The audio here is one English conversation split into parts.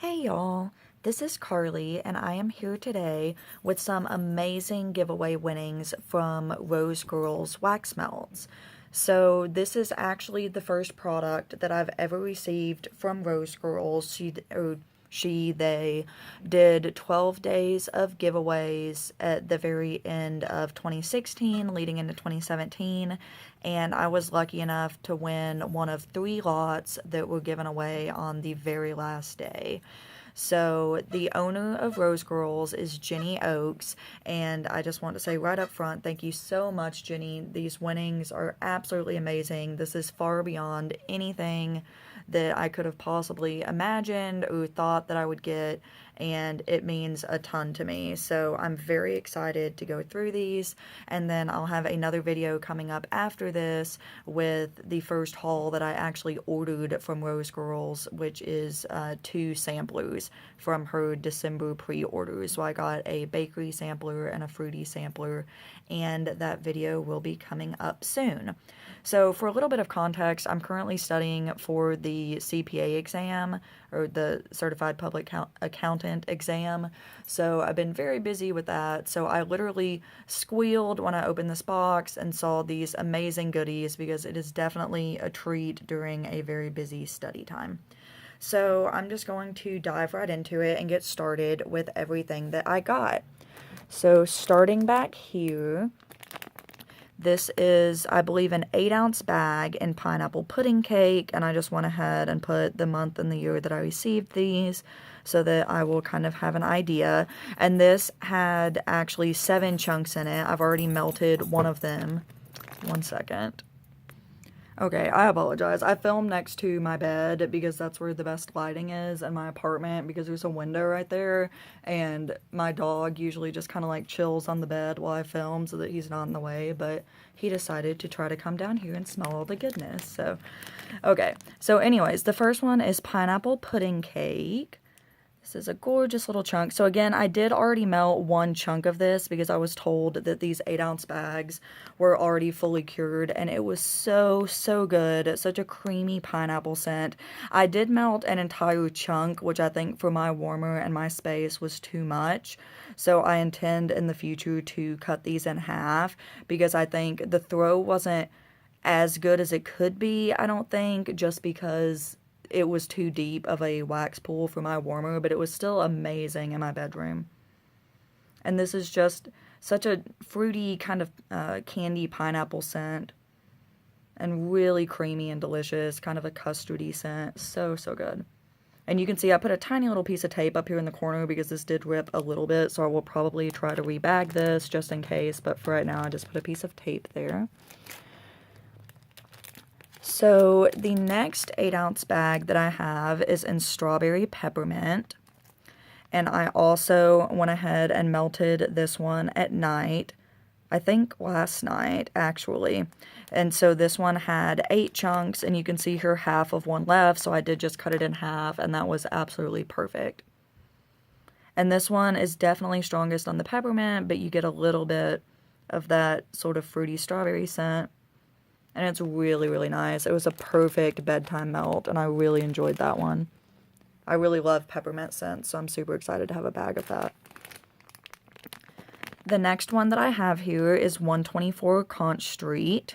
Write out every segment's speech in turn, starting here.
Hey y'all, this is Carly, and I am here today with some amazing giveaway winnings from Rosegirls wax melts. So this is actually the first product that I've ever received from Rosegirls. They did 12 days of giveaways at the very end of 2016, leading into 2017, and I was lucky enough to win one of 3 lots that were given away on the very last day. So the owner of Rosegirls is Jenny Oakes, and I just want to say right up front, thank you so much, Jenny. These winnings are absolutely amazing. This is far beyond anything that I could have possibly imagined or thought that I would get, and it means a ton to me. So I'm very excited to go through these, and then I'll have another video coming up after this with the first haul that I actually ordered from Rosegirls, which is 2 samplers from her December pre-orders. So I got a bakery sampler and a fruity sampler, and that video will be coming up soon. So for a little bit of context, I'm currently studying for the CPA exam, or the Certified Public Accountant exam. So I've been very busy with that. So I literally squealed when I opened this box and saw these amazing goodies, because it is definitely a treat during a very busy study time. So I'm just going to dive right into it and get started with everything that I got. So starting back here, this is, I believe, an 8-ounce bag in pineapple pudding cake, and I just went ahead and put the month and the year that I received these so that I will kind of have an idea. And this had actually 7 chunks in it. I've already melted one of them. One second. Okay, I apologize. I filmed next to my bed because that's where the best lighting is in my apartment, because there's a window right there, and my dog usually just kind of like chills on the bed while I film so that he's not in the way, but he decided to try to come down here and smell all the goodness. So, okay. So anyways, the first one is pineapple pudding cake. This is a gorgeous little chunk. So again, I did already melt 1 chunk of this because I was told that these 8-ounce bags were already fully cured, and it was so, so good. Such a creamy pineapple scent. I did melt an entire chunk, which I think for my warmer and my space was too much. So I intend in the future to cut these in half, because I think the throw wasn't as good as it could be, I don't think, just because it was too deep of a wax pool for my warmer, but it was still amazing in my bedroom. And this is just such a fruity kind of candy pineapple scent, and really creamy and delicious, kind of a custardy scent. So, so good. And you can see I put a tiny little piece of tape up here in the corner because this did rip a little bit, so I will probably try to rebag this just in case, but for right now I just put a piece of tape there. So the next 8-ounce bag that I have is in strawberry peppermint, and I also went ahead and melted this one at night, I think last night actually. And so this one had 8 chunks, and you can see here half of one left, so I did just cut it in half, and that was absolutely perfect. And this one is definitely strongest on the peppermint, but you get a little bit of that sort of fruity strawberry scent. And it's really, really nice. It was a perfect bedtime melt, and I really enjoyed that one. I really love peppermint scents, so I'm super excited to have a bag of that. The next one that I have here is 124 Conch Street.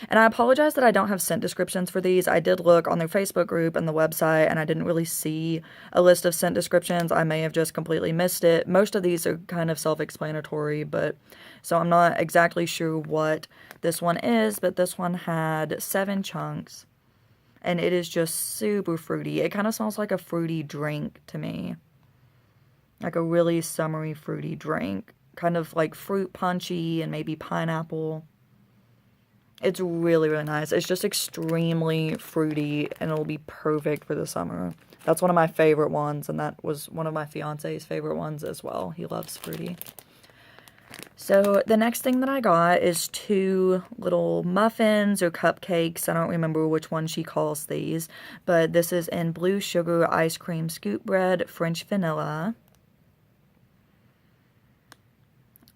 And I apologize that I don't have scent descriptions for these. I did look on their Facebook group and the website, and I didn't really see a list of scent descriptions. I may have just completely missed it. Most of these are kind of self-explanatory, but so I'm not exactly sure what this one is, but this one had 7 chunks, and it is just super fruity. It kind of smells like a fruity drink to me. Like a really summery fruity drink. Kind of like fruit punchy and maybe pineapple. It's really, really nice. It's just extremely fruity, and it'll be perfect for the summer. That's one of my favorite ones, and that was one of my fiance's favorite ones as well. He loves fruity. So the next thing that I got is 2 little muffins or cupcakes. I don't remember which one she calls these, but this is in blue sugar ice cream scoop bread French vanilla.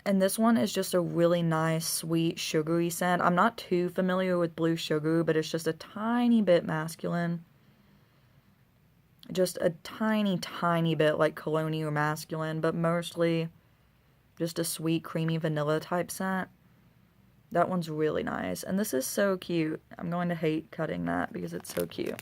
And this one is just a really nice, sweet, sugary scent. I'm not too familiar with blue sugar, but it's just a tiny bit masculine. just a tiny, tiny bit like cologne or masculine, but mostly just a sweet, creamy vanilla type scent. That one's really nice. And this is so cute. I'm going to hate cutting that because it's so cute.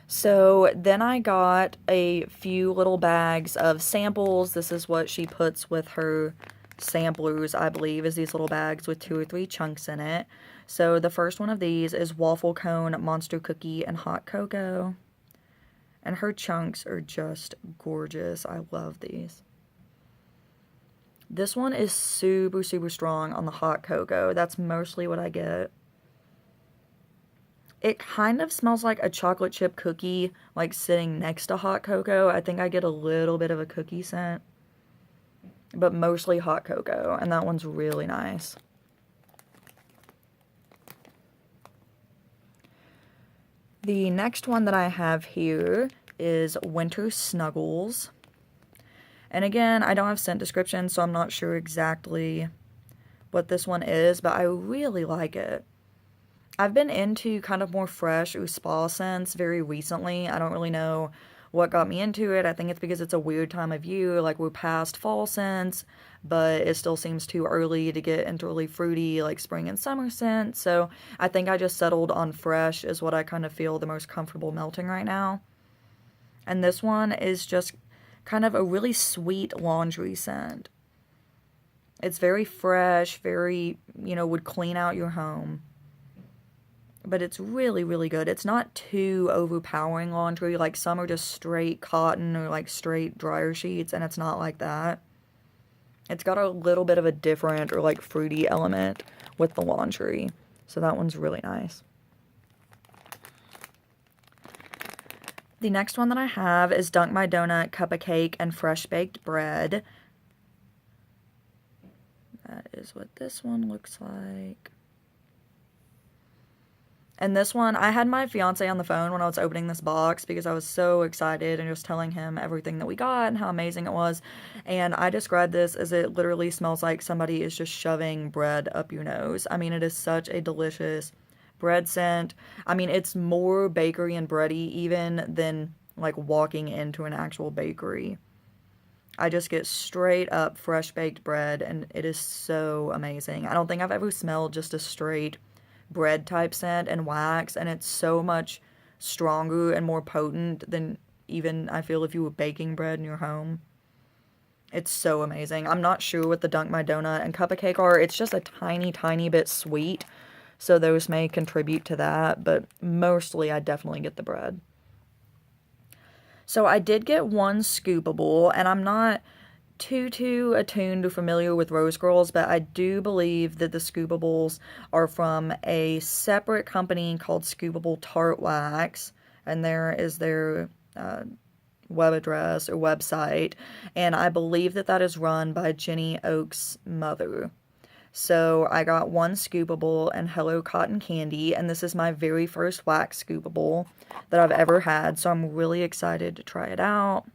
So then I got a few little bags of samples. This is what she puts with her samplers, I believe, is these little bags with 2 or 3 chunks in it. So the first one of these is waffle cone, monster cookie, and hot cocoa. And her chunks are just gorgeous. I love these. This one is super, super strong on the hot cocoa. That's mostly what I get. It kind of smells like a chocolate chip cookie, like sitting next to hot cocoa. I think I get a little bit of a cookie scent, but mostly hot cocoa, and that one's really nice. The next one that I have here is Winter Snuggles. And again, I don't have scent description, so I'm not sure exactly what this one is, but I really like it. I've been into kind of more fresh or spa scents very recently. I don't really know what got me into it. I think it's because it's a weird time of year, like we're past fall scents, but it still seems too early to get into really fruity, like spring and summer scents. So I think I just settled on fresh is what I kind of feel the most comfortable melting right now. And this one is just kind of a really sweet laundry scent. It's very fresh, very, would clean out your home. But it's really, really good. It's not too overpowering laundry. Like some are just straight cotton or like straight dryer sheets, and it's not like that. It's got a little bit of a different or like fruity element with the laundry. So that one's really nice. The next one that I have is Dunk My Donut, Cup of Cake, and Fresh Baked Bread. That is what this one looks like. And this one, I had my fiance on the phone when I was opening this box because I was so excited and just telling him everything that we got and how amazing it was. And I described this as it literally smells like somebody is just shoving bread up your nose. I mean, it is such a delicious bread scent. I mean, it's more bakery and bready even than like walking into an actual bakery. I just get straight up fresh baked bread and it is so amazing. I don't think I've ever smelled just a straight bread type scent and wax, and it's so much stronger and more potent than even I feel if you were baking bread in your home. It's so amazing. I'm not sure what the Dunk My Donut and Cup of Cake are. It's just a tiny, tiny bit sweet, so those may contribute to that, but mostly I definitely get the bread. So I did get one scoopable, and I'm not too attuned or familiar with Rosegirls, but I do believe that the scoopables are from a separate company called Scoopable Tart Wax, and there is their web address or website, and I believe that is run by Jenny Oak's mother. So I got one scoopable and Hello Cotton Candy, and this is my very first wax scoopable that I've ever had, so I'm really excited to try it out.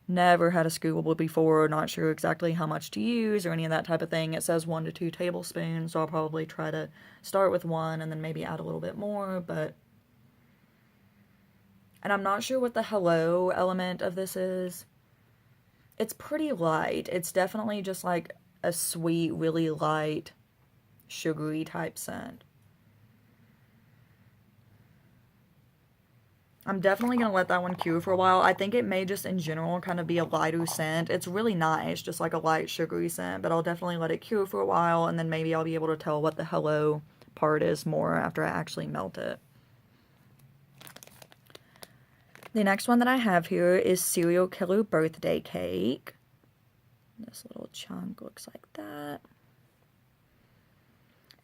Never had a scoopable before, not sure exactly how much to use or any of that type of thing. It says 1 to 2 tablespoons, so I'll probably try to start with 1 and then maybe add a little bit more, but... And I'm not sure what the hello element of this is. It's pretty light. It's definitely just like a sweet, really light, sugary type scent. I'm definitely going to let that one cure for a while. I think it may just in general kind of be a lighter scent. It's really nice, just like a light sugary scent, but I'll definitely let it cure for a while, and then maybe I'll be able to tell what the hello part is more after I actually melt it. The next one that I have here is Serial Killer Birthday Cake. This little chunk looks like that.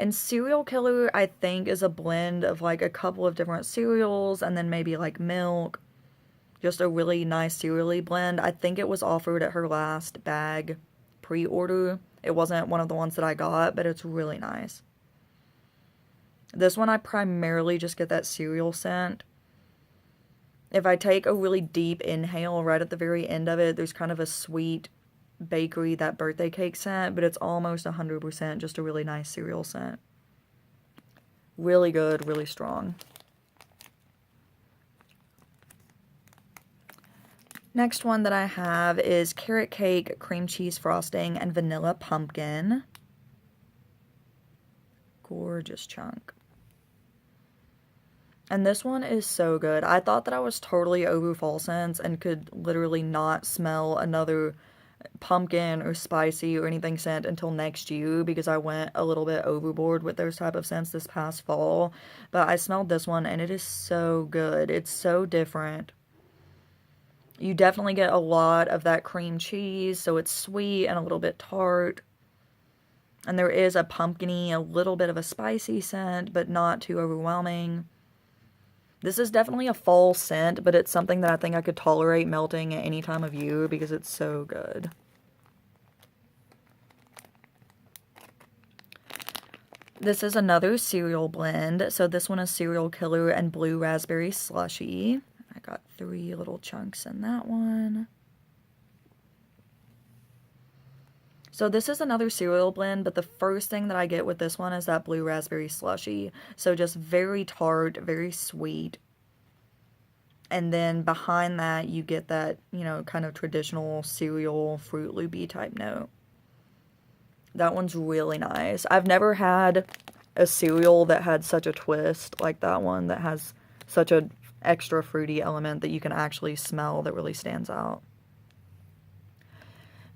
And Serial Killer, I think, is a blend of like a couple of different cereals and then maybe like milk. Just a really nice cereal-y blend. I think it was offered at her last bag pre-order. It wasn't one of the ones that I got, but it's really nice. This one I primarily just get that cereal scent. If I take a really deep inhale right at the very end of it, there's kind of a sweet bakery, that birthday cake scent, but it's almost 100% just a really nice cereal scent. Really good, really strong. Next one that I have is carrot cake, cream cheese frosting, and vanilla pumpkin. Gorgeous chunk. And this one is so good. I thought that I was totally over fall scents and could literally not smell another pumpkin or spicy or anything scent until next year because I went a little bit overboard with those type of scents this past fall. But I smelled this one and it is so good. It's so different. You definitely get a lot of that cream cheese, so it's sweet and a little bit tart. And there is a pumpkin-y, a little bit of a spicy scent, but not too overwhelming. This is definitely a fall scent, but it's something that I think I could tolerate melting at any time of year because it's so good. This is another cereal blend. So this one is Cereal Killer and Blue Raspberry Slushie. I got 3 little chunks in that one. So this is another cereal blend, but the first thing that I get with this one is that Blue Raspberry Slushie. So just very tart, very sweet. And then behind that, you get that, you know, kind of traditional cereal Fruit Loopy type note. That one's really nice. I've never had a cereal that had such a twist like that one, that has such a extra fruity element that you can actually smell that really stands out.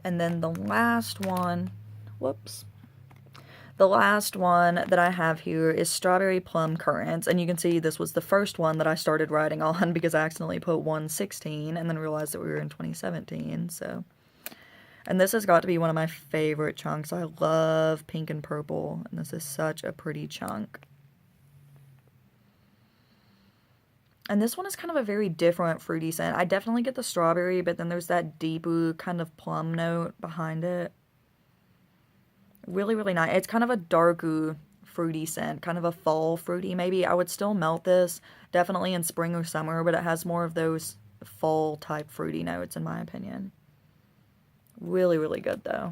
And then the last one, the last one that I have here is Strawberry Plum Currants, and you can see this was the first one that I started writing on because I accidentally put 116 and then realized that we were in 2017, so. And this has got to be one of my favorite chunks. I love pink and purple, and this is such a pretty chunk. And this one is kind of a very different fruity scent. I definitely get the strawberry, but then there's that deeper kind of plum note behind it. Really, really nice. It's kind of a darker fruity scent, kind of a fall fruity maybe. I would still melt this, definitely in spring or summer, but it has more of those fall type fruity notes in my opinion. Really, really good though.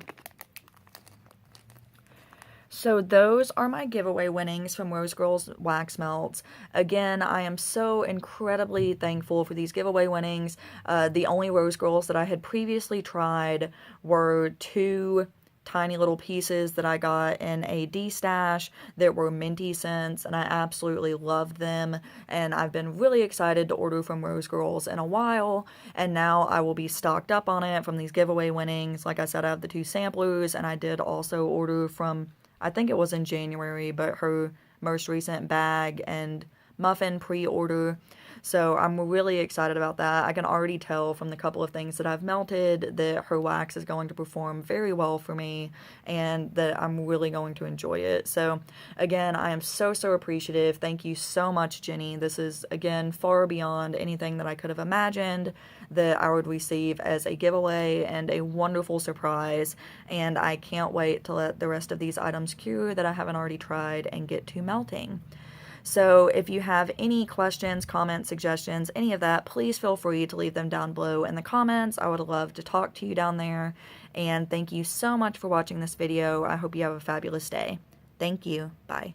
So those are my giveaway winnings from Rosegirls Wax Melts. Again, I am so incredibly thankful for these giveaway winnings. The only Rosegirls that I had previously tried were 2 tiny little pieces that I got in a D-stash that were minty scents, and I absolutely loved them, and I've been really excited to order from Rosegirls in a while, and now I will be stocked up on it from these giveaway winnings. Like I said, I have the 2 samplers, and I did also order from, I think it was in January, but her most recent bag and muffin pre-order. So I'm really excited about that. I can already tell from the couple of things that I've melted that her wax is going to perform very well for me and that I'm really going to enjoy it. So again, I am so, so appreciative. Thank you so much, Jenny. This is, again, far beyond anything that I could have imagined that I would receive as a giveaway and a wonderful surprise. And I can't wait to let the rest of these items cure that I haven't already tried and get to melting. So if you have any questions, comments, suggestions, any of that, please feel free to leave them down below in the comments. I would love to talk to you down there. And thank you so much for watching this video. I hope you have a fabulous day. Thank you. Bye.